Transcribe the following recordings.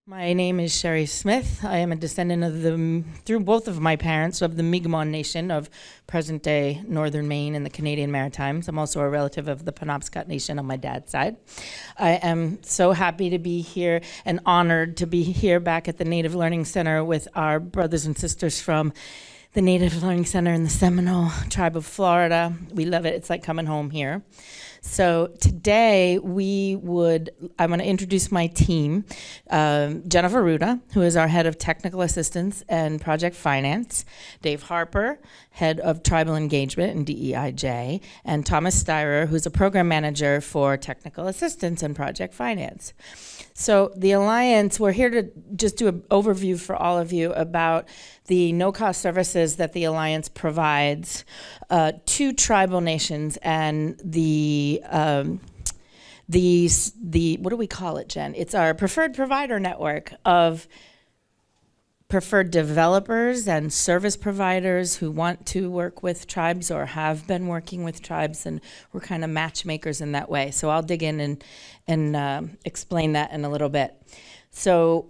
My name is Sherry Smith. I am a descendant of through both of my parents, of the Mi'kmaq Nation of present-day northern Maine and the Canadian Maritimes. I'm also a relative of the Penobscot Nation on my dad's side. I am so happy to be here and honored to be here back at the Native Learning Center with our brothers and sisters from the Native Learning Center in the Seminole Tribe of Florida. We love it. It's like coming home here. So today I'm going to introduce my team. Jennifer Ruda, who is our head of technical assistance and project finance. Dave Harper, head of tribal engagement and DEIJ. And Thomas Styrer, who's a program manager for technical assistance and project finance. So the Alliance, we're here to just do an overview for all of you about the no-cost services that the Alliance provides to tribal nations and the what do we call it, Jen? It's our preferred provider network of preferred developers and service providers who want to work with tribes or have been working with tribes, and we're kind of matchmakers in that way. So I'll dig in and explain that in a little bit. So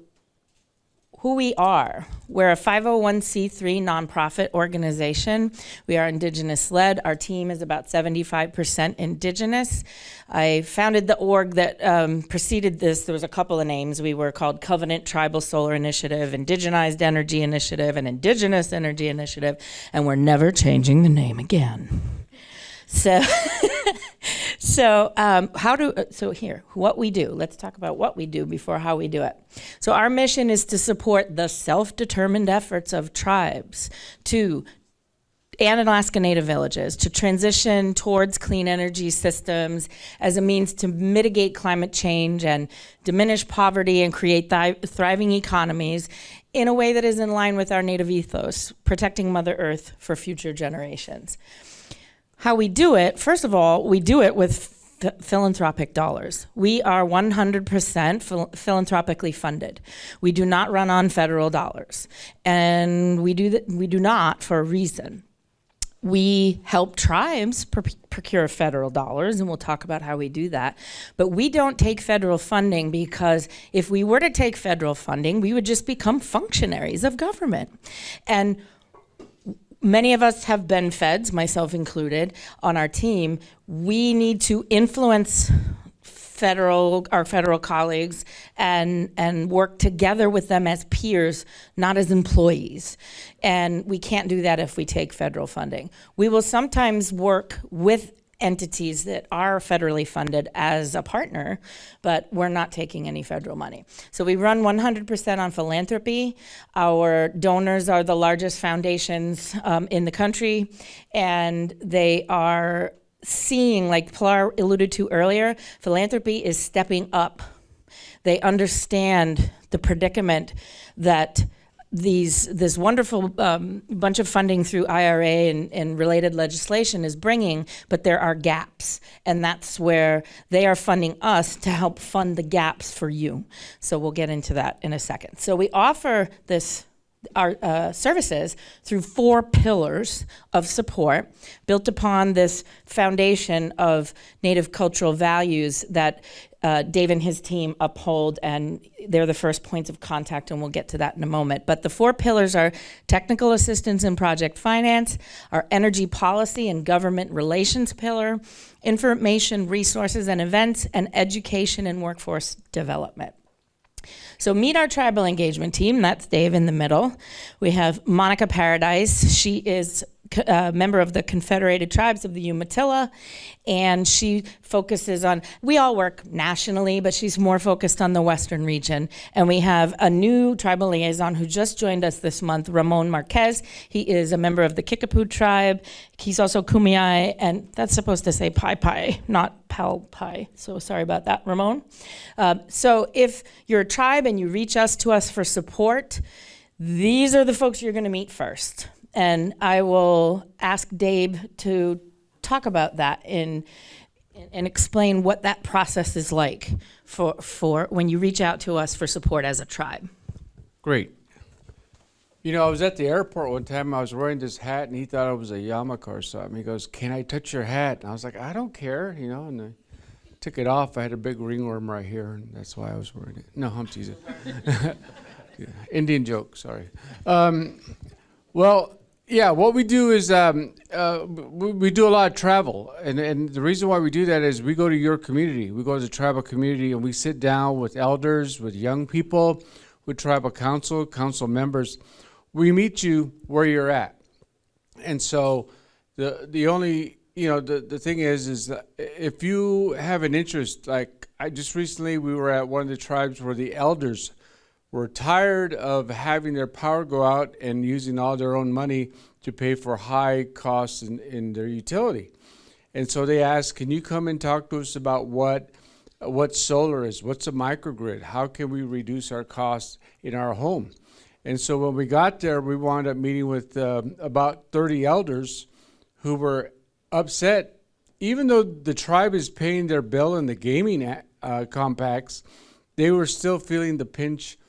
who we are. We're a 501c3 nonprofit organization. We are Indigenous-led. Our team is about 75% Indigenous. I founded the org that preceded this. There was a couple of names. We were called Covenant Tribal Solar Initiative, Indigenized Energy Initiative, and Indigenous Energy Initiative, and we're never changing the name again. What we do. Let's talk about what we do before how we do it. So our mission is to support the self-determined efforts of tribes and Alaska Native villages to transition towards clean energy systems as a means to mitigate climate change and diminish poverty and create thriving economies in a way that is in line with our Native ethos, protecting Mother Earth for future generations. How we do it, first of all, we do it with philanthropic dollars. We are 100% philanthropically funded. We do not run on federal dollars, and we do not for a reason. We help tribes procure federal dollars, and we'll talk about how we do that. But we don't take federal funding because if we were to take federal funding, we would just become functionaries of government. And many of us have been feds, myself included, on our team. We need to influence our federal colleagues and work together with them as peers, not as employees. And we can't do that if we take federal funding. We will sometimes work with entities that are federally funded as a partner, but we're not taking any federal money. So we run 100% on philanthropy. Our donors are the largest foundations in the country, and they are seeing, like Pilar alluded to earlier, philanthropy is stepping up. They understand the predicament that this wonderful bunch of funding through IRA and related legislation is bringing, but there are gaps, and that's where they are funding us to help fund the gaps for you. So we'll get into that in a second. So we offer our services through 4 pillars of support built upon this foundation of Native cultural values that Dave and his team uphold, and they're the first points of contact, and we'll get to that in a moment. But the 4 pillars are technical assistance and project finance, our energy policy and government relations pillar, information, resources and events, and education and workforce development. So meet our tribal engagement team. That's Dave in the middle. We have Monica Paradise. She is a member of the Confederated Tribes of the Umatilla, and she focuses on, we all work nationally, but she's more focused on the Western region. And we have a new tribal liaison who just joined us this month, Ramon Marquez. He is a member of the Kickapoo tribe. He's also Kumeyaay, and that's supposed to say Pai Pai, not Pal Pai. So sorry about that, Ramon. So if you're a tribe and you reach to us for support, these are the folks you're gonna meet first. And I will ask Dave to talk about that and explain what that process is like for when you reach out to us for support as a tribe. Great. You know, I was at the airport one time, I was wearing this hat, and he thought it was a yarmulke or something. He goes, "Can I touch your hat?" And I was like, "I don't care," you know, and I took it off, I had a big ringworm right here, and that's why I was wearing it. No, I'm teasing. Yeah, Indian joke, sorry. Well, yeah, what we do is we do a lot of travel, and the reason why we do that is we go to your community. We go to the tribal community, and we sit down with elders, with young people, with tribal council members. We meet you where you're at. And so the only, the thing is that if you have an interest, like just recently we were at one of the tribes where the elders were tired of having their power go out and using all their own money to pay for high costs in their utility. And so they asked, can you come and talk to us about what solar is? What's a microgrid? How can we reduce our costs in our home? And so when we got there, we wound up meeting with about 30 elders who were upset. Even though the tribe is paying their bill in the gaming compacts, they were still feeling the pinch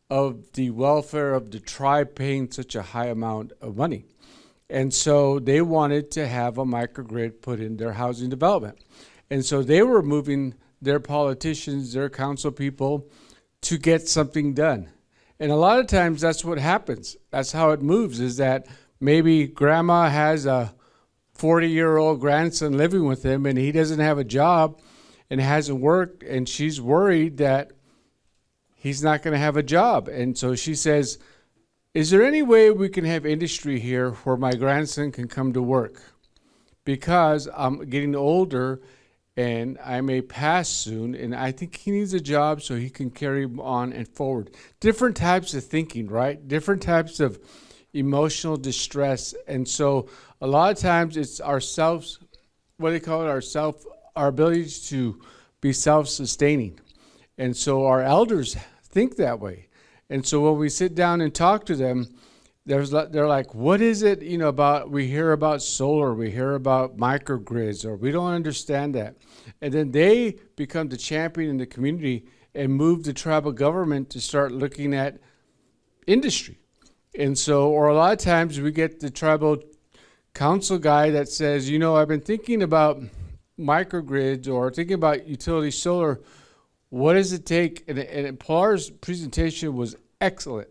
of the welfare of the tribe paying such a high amount of money. And so they wanted to have a microgrid put in their housing development. And so they were moving their politicians, their council people, to get something done. And a lot of times that's what happens. That's how it moves, is that maybe grandma has a 40-year-old grandson living with him and he doesn't have a job and hasn't worked, and she's worried that he's not going to have a job. And so she says, is there any way we can have industry here where my grandson can come to work? Because I'm getting older and I may pass soon, and I think he needs a job so he can carry on and forward. Different types of thinking, right? Different types of emotional distress. And so a lot of times it's ourselves, what they call it, our ability to be self-sustaining. And so our elders think that way. And so when we sit down and talk to them, they're like, what is it, about, we hear about solar, we hear about microgrids, or we don't understand that. And then they become the champion in the community and move the tribal government to start looking at industry. And so, or a lot of times we get the tribal council guy that says, I've been thinking about microgrids or thinking about utility solar. What does it take? And Pilar's presentation was excellent,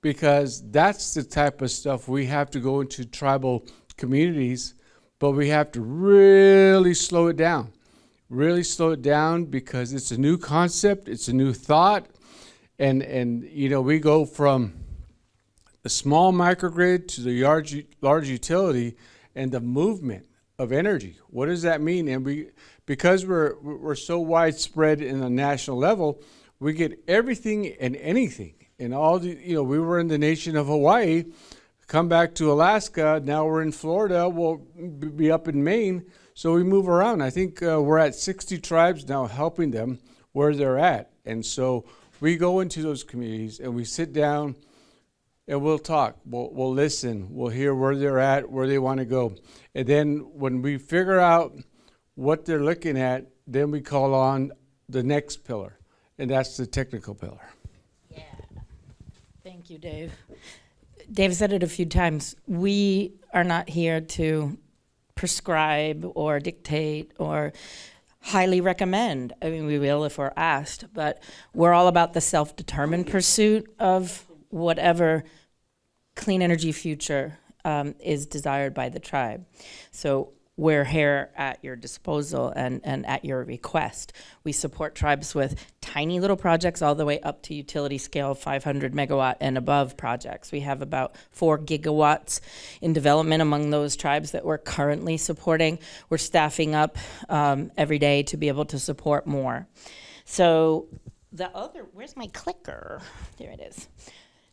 because that's the type of stuff we have to go into tribal communities, but we have to really slow it down. Really slow it down, because it's a new concept, it's a new thought, and we go from the small microgrid to the large utility and the movement of energy. What does that mean? And because we're so widespread in a national level, we get everything and anything. And all we were in the nation of Hawaii, come back to Alaska, now we're in Florida, we'll be up in Maine, so we move around. I think we're at 60 tribes now, helping them where they're at. And so we go into those communities and we sit down and we'll talk, we'll listen, we'll hear where they're at, where they want to go. And then when we figure out what they're looking at, then we call on the next pillar, and that's the technical pillar. Yeah. Thank you, Dave. Dave said it a few times. We are not here to prescribe or dictate or highly recommend. I mean, we will if we're asked, but we're all about the self-determined pursuit of whatever clean energy future is desired by the tribe. So we're here at your disposal and at your request. We support tribes with tiny little projects all the way up to utility scale 500 megawatt and above projects. We have about 4 gigawatts in development among those tribes that we're currently supporting. We're staffing up every day to be able to support more. So where's my clicker? There it is.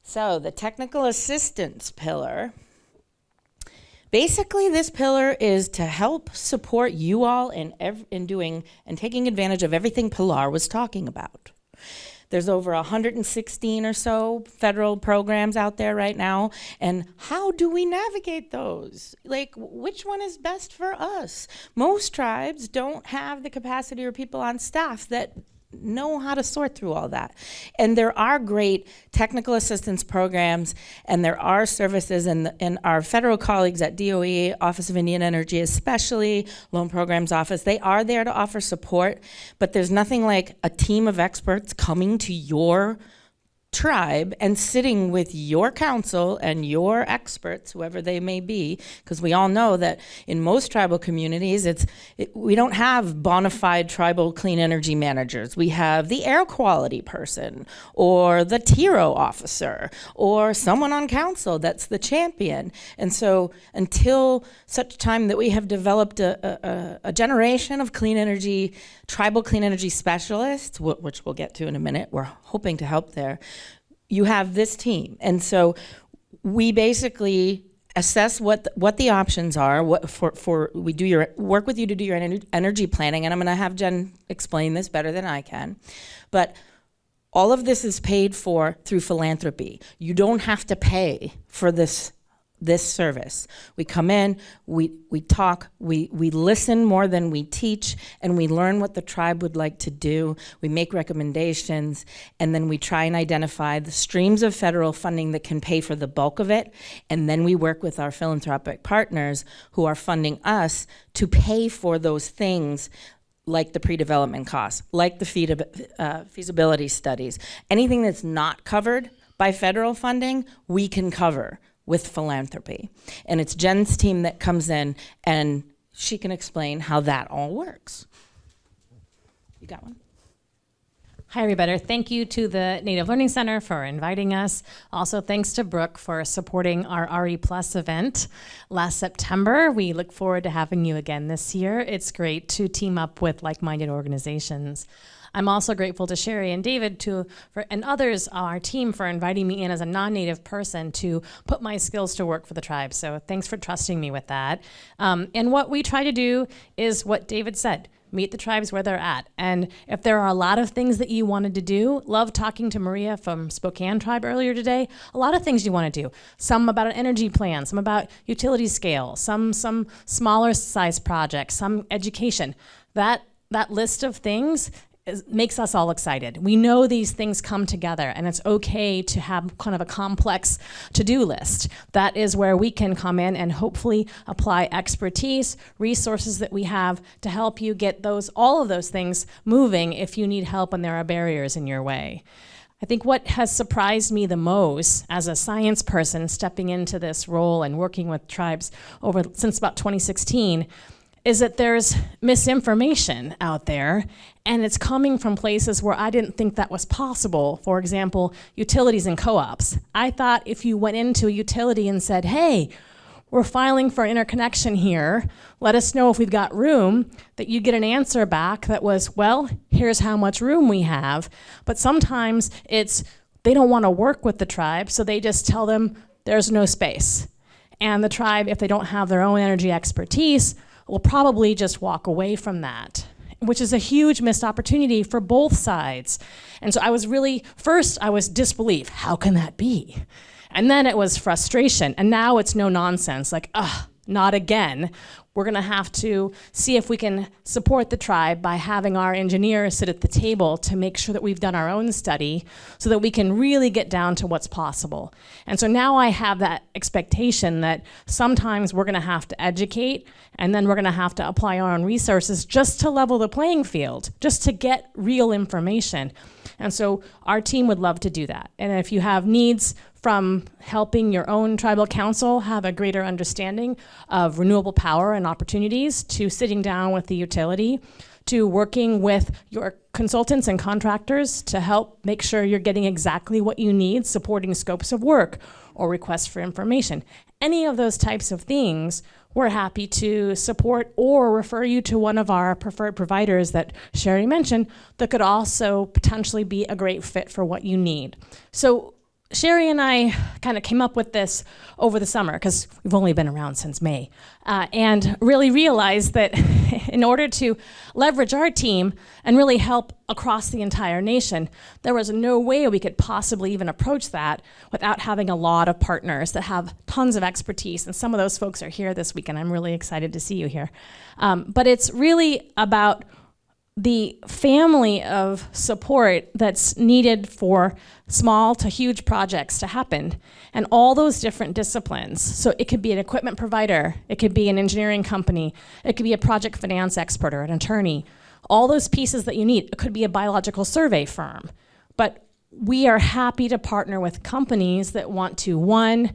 So the technical assistance pillar. Basically, this pillar is to help support you all in doing and taking advantage of everything Pilar was talking about. There's over 116 or so federal programs out there right now, and how do we navigate those? Like, which one is best for us? Most tribes don't have the capacity or people on staff that know how to sort through all that. And there are great technical assistance programs, and there are services, and our federal colleagues at DOE, Office of Indian Energy especially, Loan Programs Office, they are there to offer support, but there's nothing like a team of experts coming to your tribe and sitting with your council and your experts, whoever they may be, because we all know that in most tribal communities, we don't have bona fide tribal clean energy managers. We have the air quality person, or the TIRO officer, or someone on council that's the champion. And so until such time that we have developed a generation of clean energy, tribal clean energy specialists, which we'll get to in a minute, we're hoping to help there, you have this team. And so we basically assess what the options are. We do work with you to do your energy planning, and I'm going to have Jen explain this better than I can. But all of this is paid for through philanthropy. You don't have to pay for this service. We come in, we talk, we listen more than we teach, and we learn what the tribe would like to do. We make recommendations, and then we try and identify the streams of federal funding that can pay for the bulk of it, and then we work with our philanthropic partners who are funding us to pay for those things, like the pre-development costs, like the feasibility studies. Anything that's not covered by federal funding, we can cover with philanthropy. And it's Jen's team that comes in, and she can explain how that all works. You got one? Hi, everybody. Thank you to the Native Learning Center for inviting us. Also, thanks to Brooke for supporting our RE Plus event last September. We look forward to having you again this year. It's great to team up with like-minded organizations. I'm also grateful to Sherry and David and others on our team for inviting me in as a non-Native person to put my skills to work for the tribe. So thanks for trusting me with that. And what we try to do is what David said, meet the tribes where they're at. And if there are a lot of things that you wanted to do, love talking to Maria from Spokane Tribe earlier today, a lot of things you want to do. Some about an energy plan, some about utility scale, some smaller size projects, some education. That list of things makes us all excited. We know these things come together, and it's okay to have kind of a complex to-do list. That is where we can come in and hopefully apply expertise, resources that we have to help you get all of those things moving if you need help and there are barriers in your way. I think what has surprised me the most as a science person stepping into this role and working with tribes since about 2016 is that there's misinformation out there, and it's coming from places where I didn't think that was possible. For example, utilities and co-ops. I thought if you went into a utility and said, hey, we're filing for interconnection here, let us know if we've got room, that you get an answer back that was, well, here's how much room we have. But sometimes they don't want to work with the tribe, so they just tell them there's no space. And the tribe, if they don't have their own energy expertise, will probably just walk away from that, which is a huge missed opportunity for both sides. And so I was disbelief. How can that be? And then it was frustration. And now it's no nonsense, like, not again. We're gonna have to see if we can support the tribe by having our engineers sit at the table to make sure that we've done our own study so that we can really get down to what's possible. And so now I have that expectation that sometimes we're gonna have to educate, and then we're gonna have to apply our own resources just to level the playing field, just to get real information. And so our team would love to do that. And if you have needs from helping your own tribal council have a greater understanding of renewable power and opportunities, to sitting down with the utility, to working with your consultants and contractors to help make sure you're getting exactly what you need, supporting scopes of work or requests for information. Any of those types of things, we're happy to support or refer you to one of our preferred providers that Sherry mentioned that could also potentially be a great fit for what you need. So Sherry and I kind of came up with this over the summer because we've only been around since May, and really realized that in order to leverage our team and really help across the entire nation, there was no way we could possibly even approach that without having a lot of partners that have tons of expertise. And some of those folks are here this week, and I'm really excited to see you here. But it's really about the family of support that's needed for small to huge projects to happen, and all those different disciplines. So it could be an equipment provider, it could be an engineering company, it could be a project finance expert or an attorney, all those pieces that you need. It could be a biological survey firm. But we are happy to partner with companies that want to, one,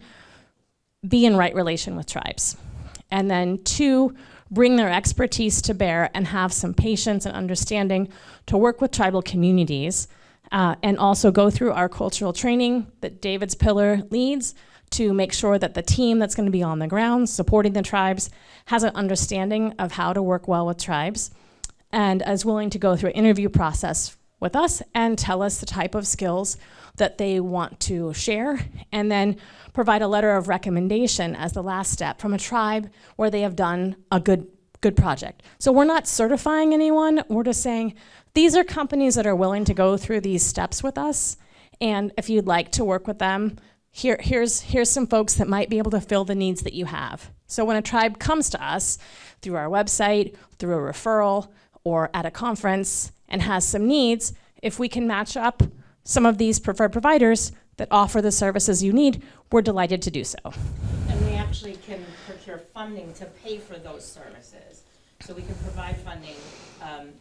be in right relation with tribes, and then two, bring their expertise to bear and have some patience and understanding to work with tribal communities, and also go through our cultural training that David's pillar leads to make sure that the team that's going to be on the ground supporting the tribes has an understanding of how to work well with tribes and is willing to go through an interview process with us and tell us the type of skills that they want to share, and then provide a letter of recommendation as the last step from a tribe where they have done a good project. So we're not certifying anyone, we're just saying, these are companies that are willing to go through these steps with us, and if you'd like to work with them, here's some folks that might be able to fill the needs that you have. So when a tribe comes to us through our website, through a referral, or at a conference and has some needs, if we can match up some of these preferred providers that offer the services you need, we're delighted to do so. And we actually can procure funding to pay for those services. So we can provide funding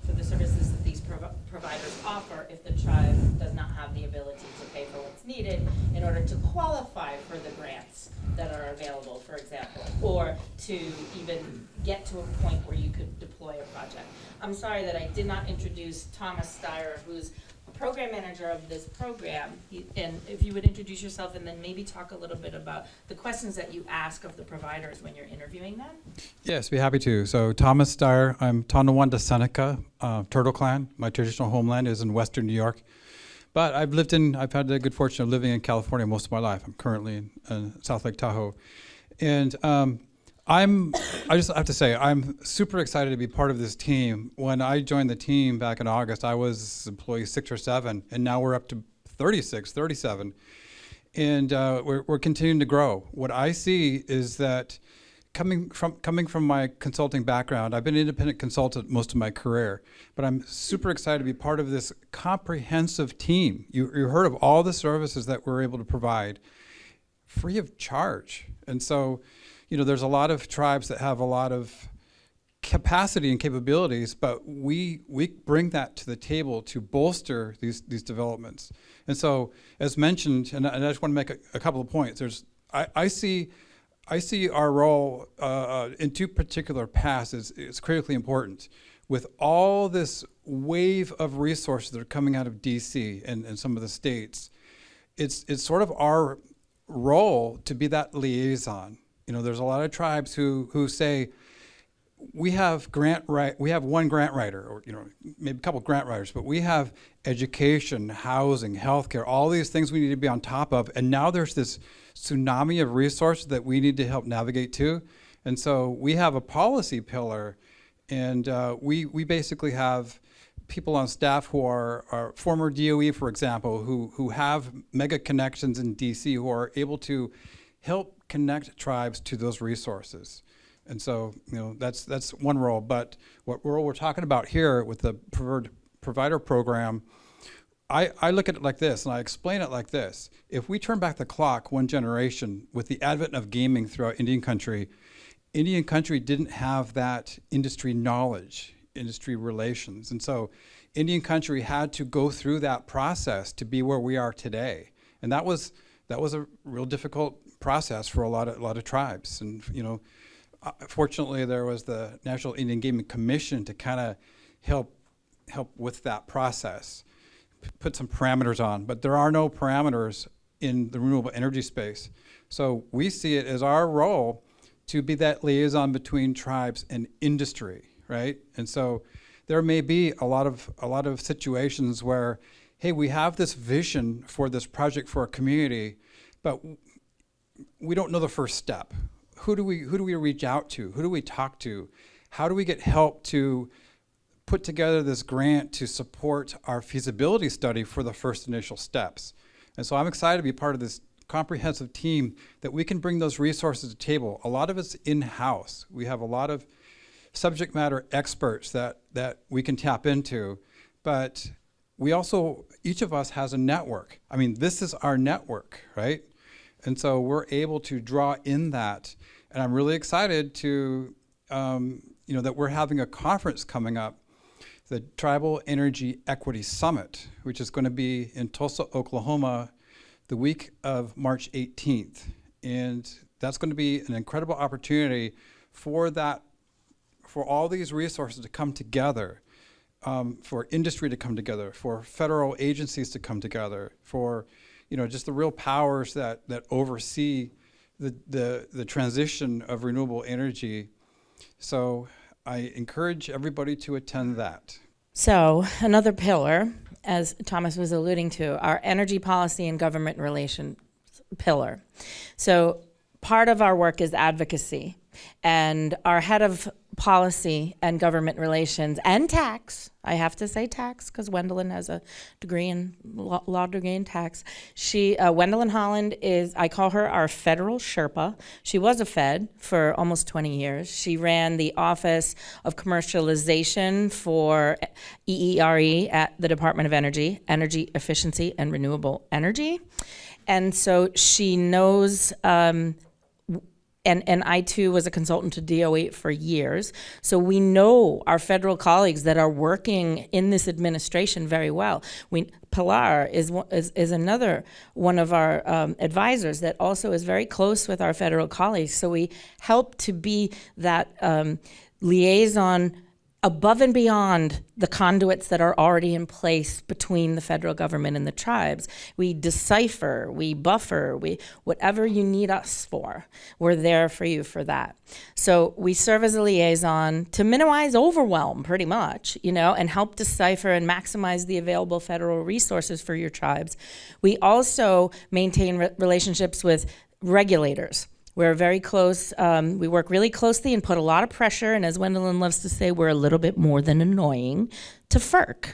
for the services that these providers offer if the tribe does not have the ability to pay for what's needed in order to qualify for the grants that are available, for example, or to even get to a point where you could deploy a project. I'm sorry that I did not introduce Thomas Steyer, who's program manager of this program, and if you would introduce yourself and then maybe talk a little bit about the questions that you ask of the providers when you're interviewing them. Yes, be happy to. So Thomas Steyer, I'm Tonawanda Seneca, Turtle Clan. My traditional homeland is in Western New York, but I've had the good fortune of living in California most of my life. I'm currently in South Lake Tahoe, and I just have to say, I'm super excited to be part of this team. When I joined the team back in August, I was employee 6 or 7, and now we're up to 36, 37. And we're continuing to grow. What I see is that coming from my consulting background, I've been an independent consultant most of my career, but I'm super excited to be part of this comprehensive team. You heard of all the services that we're able to provide free of charge. And so, there's a lot of tribes that have a lot of capacity and capabilities, but we bring that to the table to bolster these developments. And so, as mentioned, and I just want to make a couple of points. I see our role in 2 particular paths is critically important. With all this wave of resources that are coming out of DC and some of the states, it's sort of our role to be that liaison. There's a lot of tribes who say, we have one grant writer, or maybe a couple grant writers, but we have education, housing, healthcare, all these things we need to be on top of. And now there's this tsunami of resources that we need to help navigate to. And so we have a policy pillar, and we basically have people on staff who are former DOE, for example, who have mega connections in DC, who are able to help connect tribes to those resources. And so, that's one role. But what role we're talking about here with the preferred provider program, I look at it like this, and I explain it like this. If we turn back the clock 1 generation with the advent of gaming throughout Indian country didn't have that industry knowledge, industry relations. And so Indian country had to go through that process to be where we are today. And that was a real difficult process for a lot of tribes. And fortunately, there was the National Indian Gaming Commission to kind of help with that process, put some parameters on. But there are no parameters in the renewable energy space. So we see it as our role to be that liaison between tribes and industry, right? And so there may be a lot of situations where, hey, we have this vision for this project for a community, but we don't know the first step. Who do we reach out to? Who do we talk to? How do we get help to put together this grant to support our feasibility study for the first initial steps? And so I'm excited to be part of this comprehensive team that we can bring those resources to the table. A lot of it's in-house. We have a lot of subject matter experts that we can tap into, but we also, each of us has a network. I mean, this is our network, right? And so we're able to draw in that. And I'm really excited to, that we're having a conference coming up, the Tribal Energy Equity Summit, which is going to be in Tulsa, Oklahoma, the week of March 18th. And that's going to be an incredible opportunity for all these resources to come together, for industry to come together, for federal agencies to come together, for just the real powers that oversee the transition of renewable energy. So I encourage everybody to attend that. So another pillar, as Thomas was alluding to, our energy policy and government relations pillar. So part of our work is advocacy, and our head of policy and government relations and tax, I have to say tax because Wendelin has a degree in law degree in tax. Wendelin Holland is, I call her our federal Sherpa. She was a Fed for almost 20 years. She ran the Office of Commercialization for EERE at the Department of Energy, Energy Efficiency and Renewable Energy. And so she knows, and I too was a consultant to DO8 for years. So we know our federal colleagues that are working in this administration very well. Pilar is another one of our advisors that also is very close with our federal colleagues. So we help to be that liaison above and beyond the conduits that are already in place between the federal government and the tribes. We decipher, we buffer, whatever you need us for, we're there for you for that. So we serve as a liaison to minimize overwhelm, pretty much, and help decipher and maximize the available federal resources for your tribes. We also maintain relationships with regulators. We're very close. We work really closely and put a lot of pressure, and as Wendelin loves to say, we're a little bit more than annoying, to FERC,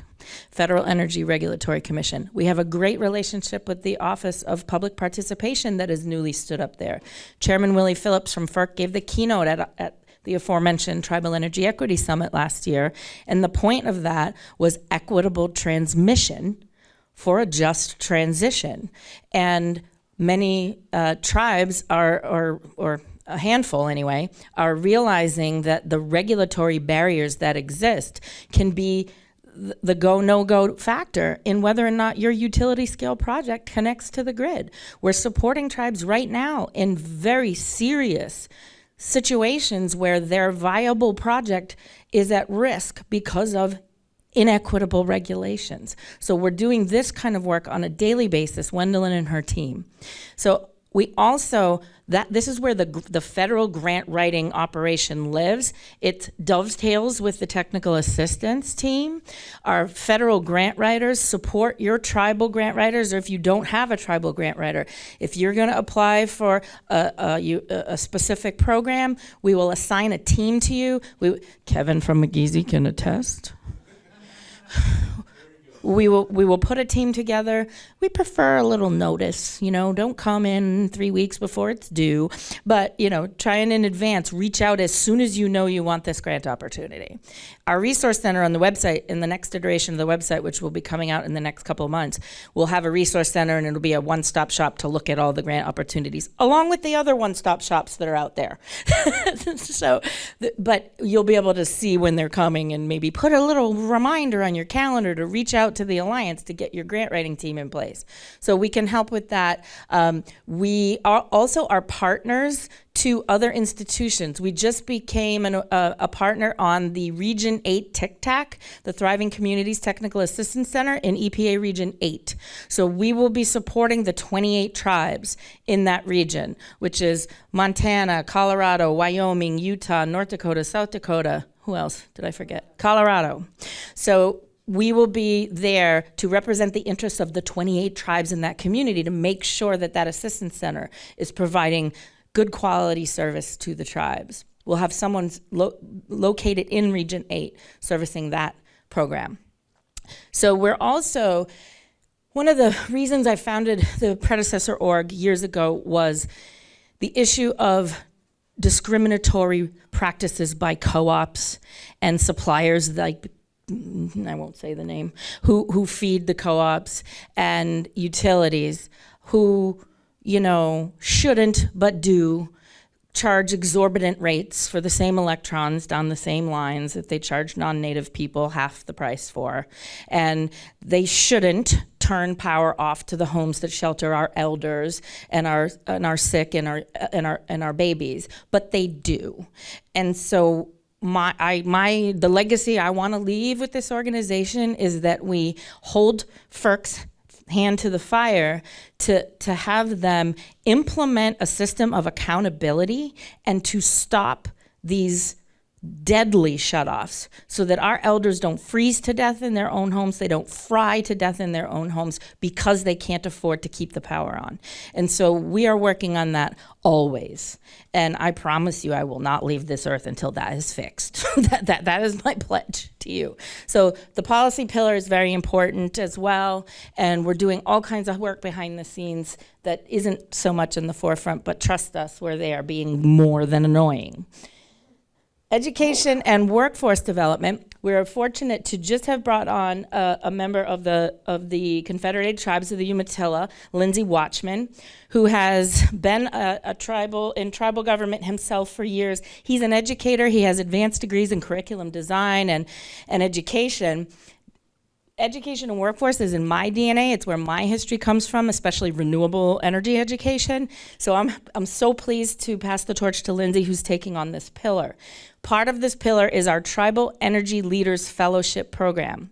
Federal Energy Regulatory Commission. We have a great relationship with the Office of Public Participation that is newly stood up there. Chairman Willie Phillips from FERC gave the keynote at the aforementioned Tribal Energy Equity Summit last year, and the point of that was equitable transmission for a just transition. And many tribes or a handful anyway, are realizing that the regulatory barriers that exist can be the go, no-go factor in whether or not your utility scale project connects to the grid. We're supporting tribes right now in very serious situations where their viable project is at risk because of inequitable regulations. So we're doing this kind of work on a daily basis, Wendelin and her team. So we also, this is where the federal grant writing operation lives. It dovetails with the technical assistance team. Our federal grant writers support your tribal grant writers, or if you don't have a tribal grant writer, if you're gonna apply for a specific program, we will assign a team to you. Kevin from McGeezy can attest. We will put a team together. We prefer a little notice, don't come in 3 weeks before it's due, but, try and in advance, reach out as soon as you know you want this grant opportunity. Our resource center on the website, in the next iteration of the website, which will be coming out in the next couple of months, we'll have a resource center and it'll be a one-stop shop to look at all the grant opportunities, along with the other one-stop shops that are out there. But you'll be able to see when they're coming and maybe put a little reminder on your calendar to reach out to the Alliance to get your grant writing team in place. So we can help with that. We are also our partners to other institutions. We just became a partner on the Region 8 TICTAC, the Thriving Communities Technical Assistance Center in EPA Region 8. So we will be supporting the 28 tribes in that region, which is Montana, Colorado, Wyoming, Utah, North Dakota, South Dakota. Who else did I forget? Colorado. So we will be there to represent the interests of the 28 tribes in that community to make sure that that assistance center is providing good quality service to the tribes. We'll have someone located in Region 8 servicing that program. So we're also, one of the reasons I founded the predecessor org years ago was the issue of discriminatory practices by co-ops and suppliers like, I won't say the name, who feed the co-ops and utilities who, shouldn't but do charge exorbitant rates for the same electrons down the same lines that they charge non-native people half the price for. And they shouldn't turn power off to the homes that shelter our elders and our sick and our babies, but they do. And so the legacy I want to leave with this organization is that we hold FERC's hand to the fire to have them implement a system of accountability and to stop these deadly shutoffs so that our elders don't freeze to death in their own homes, they don't fry to death in their own homes because they can't afford to keep the power on. And so we are working on that always. And I promise you I will not leave this earth until that is fixed. that is my pledge to you. So the policy pillar is very important as well, and we're doing all kinds of work behind the scenes that isn't so much in the forefront, but trust us, where they are being more than annoying. Education and workforce development. We're fortunate to just have brought on a member of the Confederated Tribes of the Umatilla, Lindsay Watchman, who has been in tribal government himself for years. He's an educator. He has advanced degrees in curriculum design and education. Education and workforce is in my DNA. It's where my history comes from, especially renewable energy education. So I'm so pleased to pass the torch to Lindsay, who's taking on this pillar. Part of this pillar is our Tribal Energy Leaders Fellowship Program.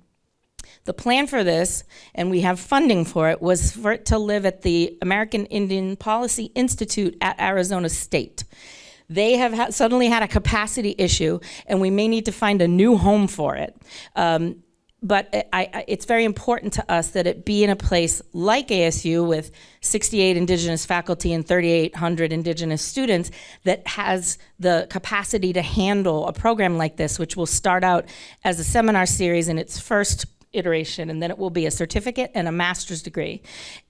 The plan for this, and we have funding for it, was for it to live at the American Indian Policy Institute at Arizona State. They have suddenly had a capacity issue, and we may need to find a new home for it. But it's very important to us that it be in a place like ASU with 68 Indigenous faculty and 3,800 Indigenous students that has the capacity to handle a program like this, which will start out as a seminar series in its first iteration, and then it will be a certificate and a master's degree.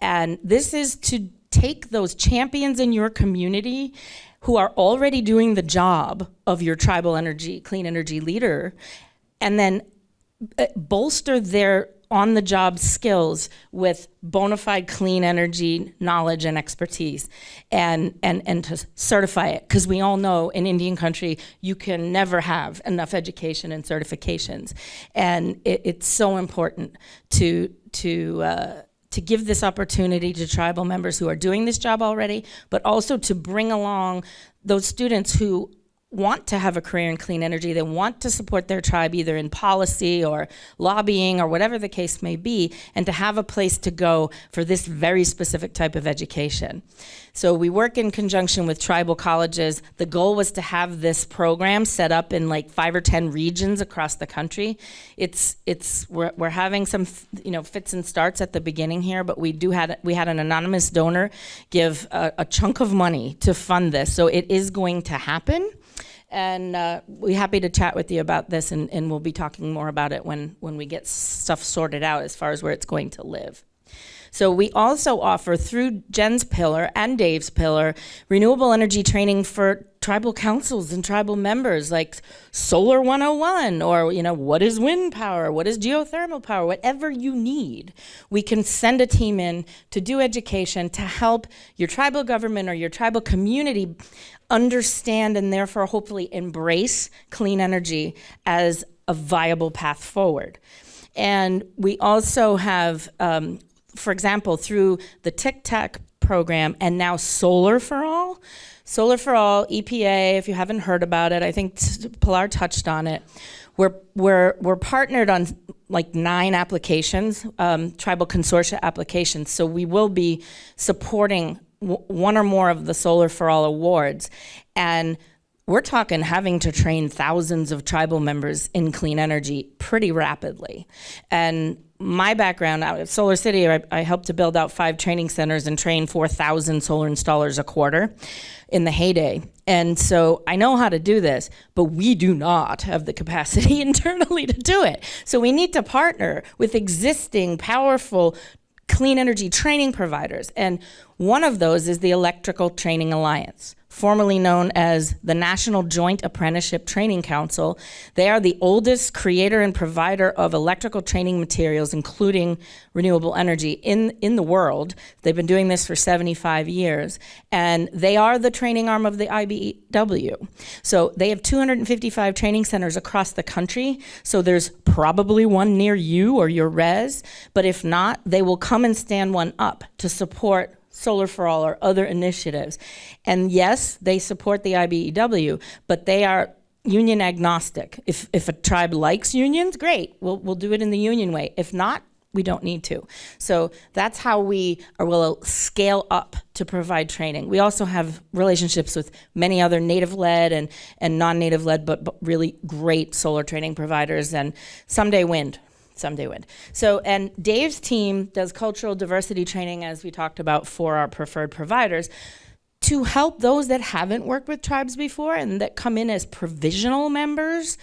And this is to take those champions in your community who are already doing the job of your tribal energy, clean energy leader, and then bolster their on-the-job skills with bona fide clean energy knowledge and expertise, and to certify it, because we all know in Indian country you can never have enough education and certifications, and it's so important to give this opportunity to tribal members who are doing this job already, but also to bring along those students who want to have a career in clean energy. They want to support their tribe either in policy or lobbying or whatever the case may be, and to have a place to go for this very specific type of education. So we work in conjunction with tribal colleges. The goal was to have this program set up in like 5 or 10 regions across the country. We're having some fits and starts at the beginning here, but we had an anonymous donor give a chunk of money to fund this. So it is going to happen. And we're happy to chat with you about this, and we'll be talking more about it when we get stuff sorted out as far as where it's going to live. So we also offer, through Jen's pillar and Dave's pillar, renewable energy training for tribal councils and tribal members, like Solar 101, or what is wind power, what is geothermal power, whatever you need. We can send a team in to do education to help your tribal government or your tribal community understand and therefore hopefully embrace clean energy as a viable path forward. And we also have, for example, through the Tic-Tac program and now Solar for All, EPA, if you haven't heard about it, I think Pilar touched on it. We're partnered on like 9 applications, tribal consortia applications. So we will be supporting one or more of the Solar for All awards. And we're talking having to train thousands of tribal members in clean energy pretty rapidly. And my background out at Solar City, I helped to build out 5 training centers and train 4,000 solar installers a quarter in the heyday. And so I know how to do this, but we do not have the capacity internally to do it. So we need to partner with existing powerful clean energy training providers. And one of those is the Electrical Training Alliance. formerly known as the National Joint Apprenticeship Training Council. They are the oldest creator and provider of electrical training materials, including renewable energy, in the world. They've been doing this for 75 years, and they are the training arm of the IBEW. So they have 255 training centers across the country, so there's probably one near you or your res, but if not, they will come and stand one up to support Solar for All or other initiatives. And yes, they support the IBEW, but they are union agnostic. If a tribe likes unions, great, we'll do it in the union way. If not, we don't need to. So that's how we will scale up to provide training. We also have relationships with many other native-led and non-native-led, but really great solar training providers, and someday wind. So, and Dave's team does cultural diversity training, as we talked about, for our preferred providers, to help those that haven't worked with tribes before and that come in as provisional members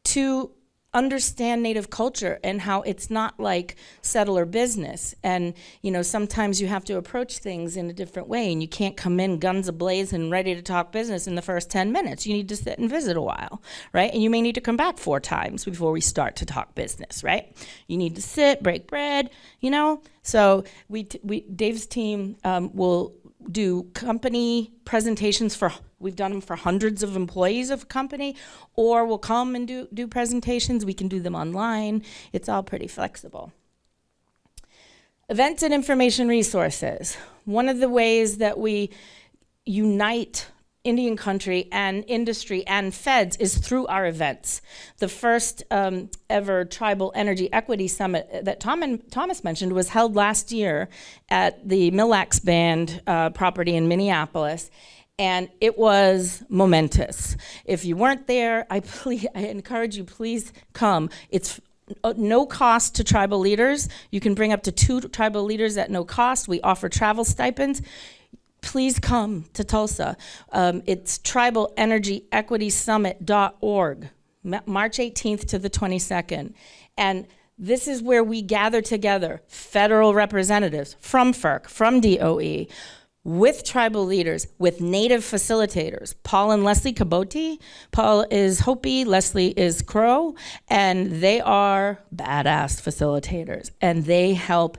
to understand Native culture and how it's not like settler business. And, you know, sometimes you have to approach things in a different way, and you can't come in guns ablaze and ready to talk business in the first 10 minutes. You need to sit and visit a while, right? And you may need to come back 4 times before we start to talk business, right? You need to sit, break bread, you know? So Dave's team will do company presentations we've done them for hundreds of employees of a company, or we'll come and do presentations. We can do them online. It's all pretty flexible. Events and information resources. One of the ways that we unite Indian country and industry and feds is through our events. The first ever Tribal Energy Equity Summit that Thomas mentioned was held last year at the Mille Lacs Band property in Minneapolis, and it was momentous. If you weren't there, I encourage you, please come. It's no cost to tribal leaders. You can bring up to 2 tribal leaders at no cost. We offer travel stipends. Please come to Tulsa. It's tribalenergyequitysummit.org, March 18th to the 22nd. And this is where we gather together federal representatives from FERC, from DOE, with tribal leaders, with Native facilitators. Paul and Leslie Caboti. Paul is Hopi, Leslie is Crow, and they are badass facilitators. And they help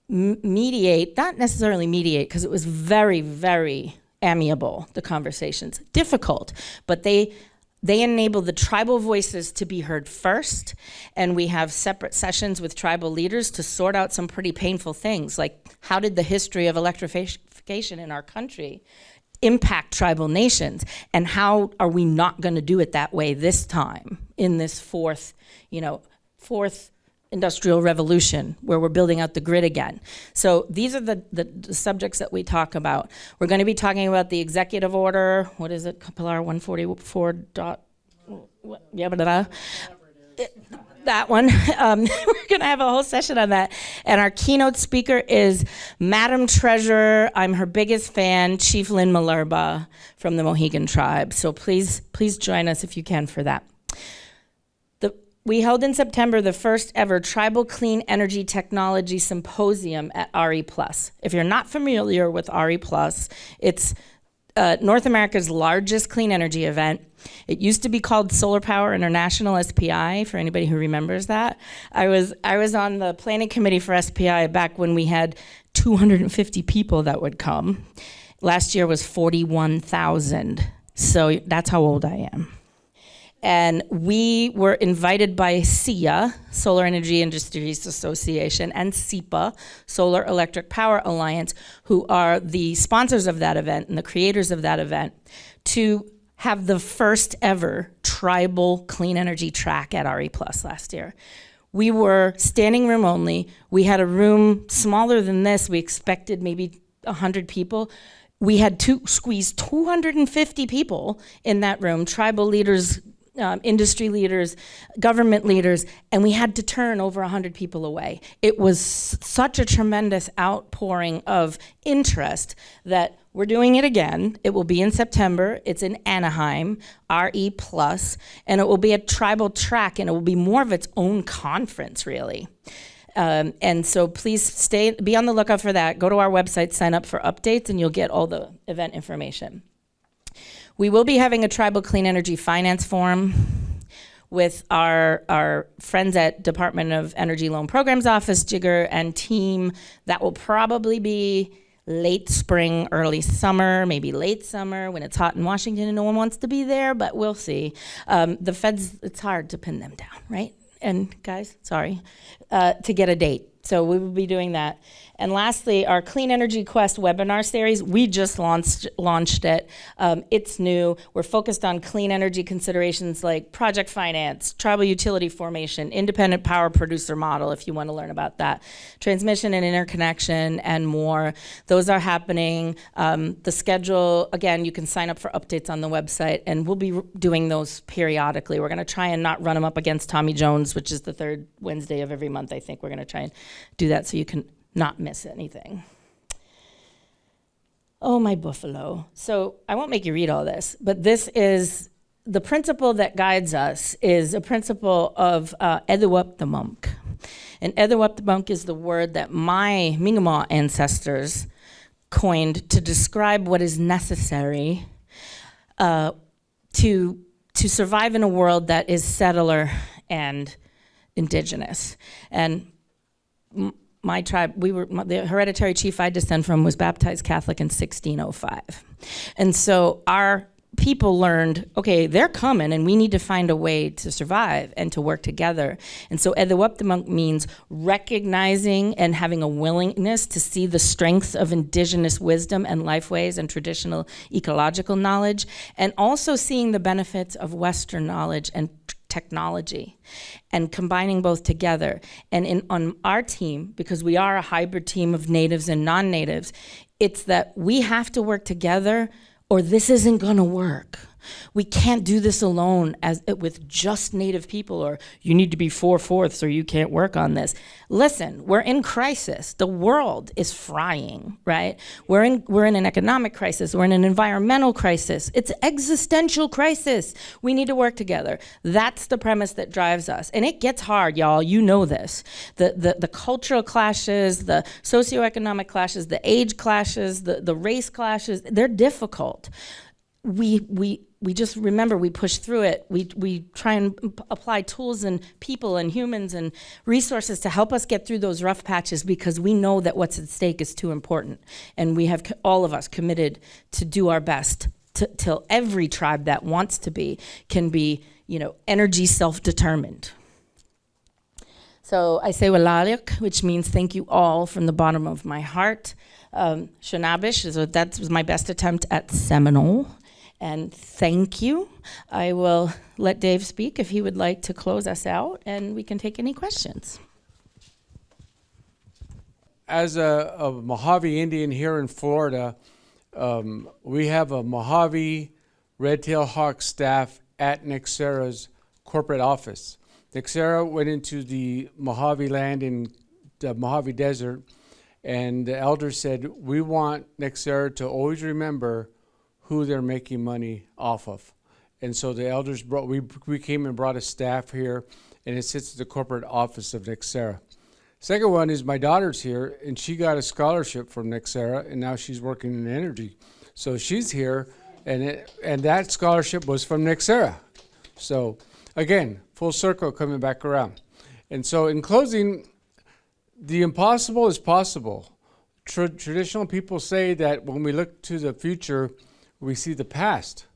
mediate, not necessarily mediate, because it was very, very amiable, the conversations. Difficult, but they enable the tribal voices to be heard first, and we have separate sessions with tribal leaders to sort out some pretty painful things, like how did the history of electrification in our country impact tribal nations, and how are we not going to do it that way this time in this fourth industrial revolution where we're building out the grid again. So these are the subjects that we talk about. We're going to be talking about the executive order. What is it? Pilar 144. That one. We're going to have a whole session on that. And our keynote speaker is Madam Treasurer. I'm her biggest fan, Chief Lynn Malerba from the Mohegan Tribe. So please join us if you can for that. We held in September the first ever Tribal Clean Energy Technology Symposium at RE+. If you're not familiar with RE+, it's North America's largest clean energy event. It used to be called Solar Power International, SPI, for anybody who remembers that. I was on the planning committee for SPI back when we had 250 people that would come. Last year was 41,000, so that's how old I am. And we were invited by SEIA, Solar Energy Industries Association, and SEPA, Solar Electric Power Alliance, who are the sponsors of that event and the creators of that event, to have the first ever tribal clean energy track at RE+ last year. We were standing room only. We had a room smaller than this. We expected maybe 100 people. We had to squeeze 250 people in that room, tribal leaders, industry leaders, government leaders, and we had to turn over 100 people away. It was such a tremendous outpouring of interest that we're doing it again. It will be in September. It's in Anaheim, RE+, and it will be a tribal track, and it will be more of its own conference, really. And so please be on the lookout for that. Go to our website, sign up for updates, and you'll get all the event information. We will be having a Tribal Clean Energy Finance Forum with our friends at Department of Energy Loan Programs Office, Jigger, and team. That will probably be late spring, early summer, maybe late summer when it's hot in Washington and no one wants to be there, but we'll see. The feds, it's hard to pin them down, right? And guys, sorry, to get a date. So we will be doing that. And lastly, our Clean Energy Quest webinar series, we just launched it. It's new. We're focused on clean energy considerations like project finance, tribal utility formation, independent power producer model, if you want to learn about that, transmission and interconnection, and more. Those are happening. The schedule, again, you can sign up for updates on the website, and we'll be doing those periodically. We're going to try and not run them up against Tommy Jones, which is the third Wednesday of every month, I think. We're going to try and do that so you can not miss anything. Oh, my buffalo. So I won't make you read all this, but this is the principle that guides us is a principle of EWONAP. And EWONAP is the word that my Mi'kmaq ancestors coined to describe what is necessary to survive in a world that is settler and indigenous. And my tribe, the hereditary chief I descend from was baptized Catholic in 1605. And so our people learned, okay, they're coming and we need to find a way to survive and to work together. And so EWONAP means recognizing and having a willingness to see the strengths of indigenous wisdom and lifeways and traditional ecological knowledge, and also seeing the benefits of Western knowledge and technology and combining both together. And on our team, because we are a hybrid team of natives and non-natives, it's that we have to work together or this isn't gonna work. We can't do this alone with just Native people, or you need to be 4/4 or you can't work on this. Listen, we're in crisis. The world is frying, right? We're in an economic crisis. We're in an environmental crisis. It's an existential crisis. We need to work together. That's the premise that drives us. And it gets hard, y'all. You know this. The cultural clashes, the socioeconomic clashes, the age clashes, the race clashes, they're difficult. We just remember we push through it. We try and apply tools and people and humans and resources to help us get through those rough patches, because we know that what's at stake is too important. And we have all of us committed to do our best till every tribe that wants to be can be, energy self-determined. So I say Walalik, which means thank you all from the bottom of my heart. Shanabish, so that was my best attempt at Seminole. And thank you. I will let Dave speak if he would like to close us out, and we can take any questions. As a Mojave Indian here in Florida, we have a Mojave Red-tailed Hawk staff at NAHASDA's corporate office. NAHASDA went into the Mojave land in the Mojave Desert, and the elders said, we want NAHASDA to always remember who they're making money off of. And so the elders we came and brought a staff here, and it sits at the corporate office of NAHASDA. Second one is my daughter's here, and she got a scholarship from NAHASDA, and now she's working in energy. So she's here, and that scholarship was from NAHASDA. So again, full circle coming back around. And so in closing, the impossible is possible. Traditional people say that when we look to the future, we see the past,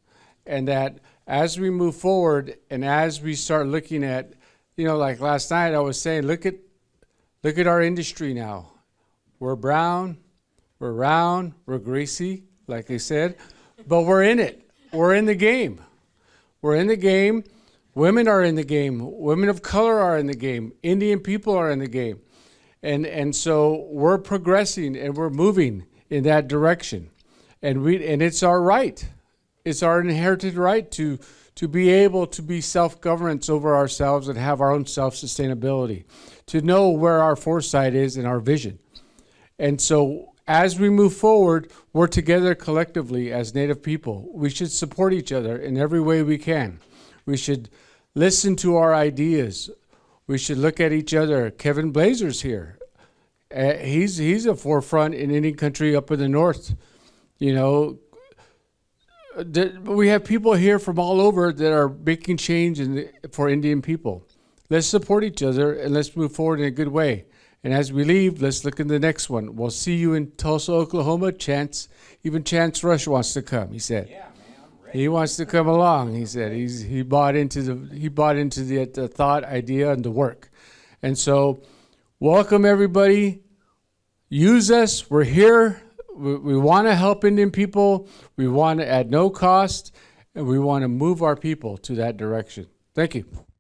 and that as we move forward and as we start looking at, like last night I was saying, look at our industry now. We're brown, we're round, we're greasy, like they said, but we're in it. We're in the game. We're in the game. Women are in the game. Women of color are in the game. Indian people are in the game. And so we're progressing and we're moving in that direction. And it's our right. It's our inherited right to be able to be self-governance over ourselves and have our own self-sustainability, to know where our foresight is and our vision. And so as we move forward, we're together collectively as Native people. We should support each other in every way we can. We should listen to our ideas. We should look at each other. Kevin Blazer's here. He's a forefront in Indian country up in the north. we have people here from all over that are making change for Indian people. Let's support each other and let's move forward in a good way. And as we leave, let's look in the next one. We'll see you in Tulsa, Oklahoma. Even Chance Rush wants to come, he said. Yeah, man, I'm ready. He wants to come along, he said. He bought into the thought, idea, and the work. And so, welcome everybody. Use us. We're here. We want to help Indian people. We want to at no cost, and we want to move our people to that direction. Thank you.